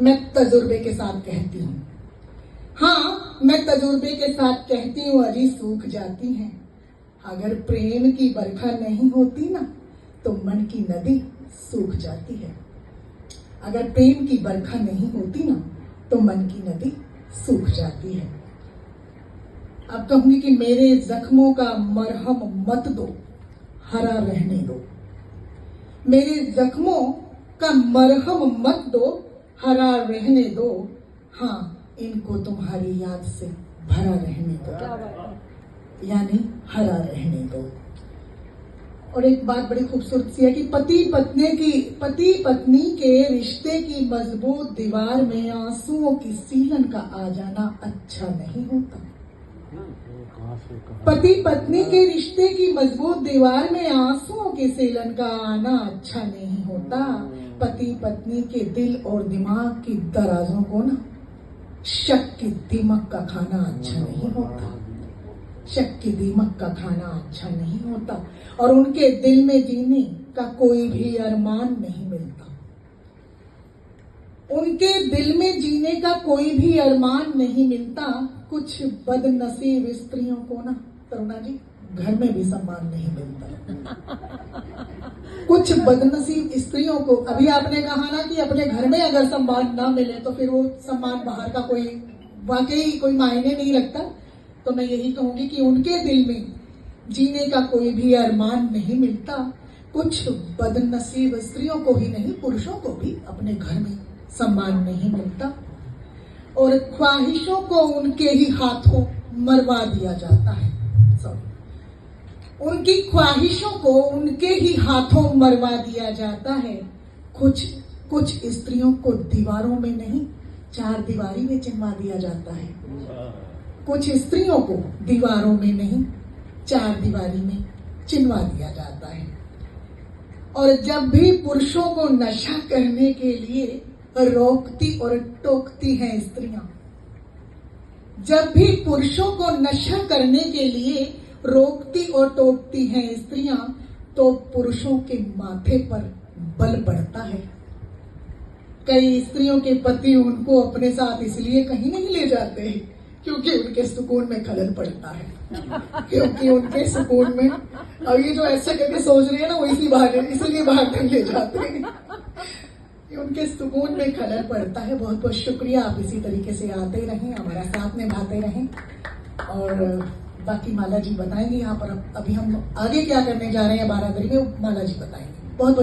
मैं तजुर्बे के साथ कहती हूँ, हाँ मैं तजुर्बे के साथ कहती हूँ, अजी सूख जाती हैं। अगर प्रेम की बरखा नहीं होती ना तो मन की नदी सूख जाती है। अगर प्रेम की बरखा नहीं होती ना तो मन की नदी सूख जाती है। अब कहूंगी कि मेरे जख्मों का मरहम मत दो, हरा रहने दो। मेरे जख्मों का मरहम मत दो, हरा रहने दो। हाँ, इनको तुम्हारी याद से भरा रहने दो, यानी हरा रहने दो। और एक बात बड़ी खूबसूरत सी है कि पति पत्नी के रिश्ते की मजबूत दीवार में आंसुओं की सीलन का आ जाना अच्छा नहीं होता। पति पत्नी के रिश्ते की मजबूत दीवार में आंसुओं के सीलन का आना अच्छा नहीं होता। पति पत्नी के दिल और दिमाग की दराजों को ना शक की दीमक का खाना अच्छा नहीं होता। शक की दीमक का खाना अच्छा नहीं होता। और उनके दिल में जीने का कोई भी अरमान नहीं मिलता। उनके दिल में जीने का कोई भी अरमान नहीं मिलता। कुछ बदनसीब स्त्रियों को ना तरुणा जी घर में भी सम्मान नहीं मिलता। कुछ बदनसीब स्त्रियों को, अभी आपने कहा ना कि अपने घर में अगर सम्मान ना मिले तो फिर वो सम्मान बाहर का कोई वाकई कोई मायने नहीं रखता। तो मैं यही कहूंगी कि उनके दिल में जीने का कोई भी अरमान नहीं मिलता। कुछ बदनसीब स्त्रियों को ही नहीं, पुरुषों को भी अपने घर में सम्मान नहीं मिलता। और ख्वाहिशों को उनके ही हाथों मरवा दिया जाता है। उनकी ख्वाहिशों को उनके ही हाथों मरवा दिया जाता है। कुछ स्त्रियों को दीवारों में नहीं, चार दीवारी में चिनवा दिया जाता है। कुछ स्त्रियों को दीवारों में नहीं, चार दीवारी में चिनवा दिया जाता है। और जब भी पुरुषों को नशा करने के लिए रोकती और टोकती हैं स्त्रियां, जब भी पुरुषों को नशा करने के लिए रोकती और टोकती हैं स्त्रियां, तो पुरुषों के माथे पर बल पड़ता है। कई स्त्रियों के पति उनको अपने साथ इसलिए कहीं नहीं ले जाते हैं क्योंकि उनके सुकून में खलल पड़ता है। क्योंकि उनके सुकून में, और ये जो ऐसे करके सोच रही है ना वो इसलिए बाहर नहीं ले जाते हैं। उनके सुकून में खलल पड़ता है। बहुत बहुत शुक्रिया, आप इसी तरीके से आते रहें, हमारा साथ निभाते रहें। और बाकी माला जी बताएंगे यहाँ पर अभी हम आगे क्या करने जा रहे हैं 12 में, माला जी बताएंगे। बहुत बहुत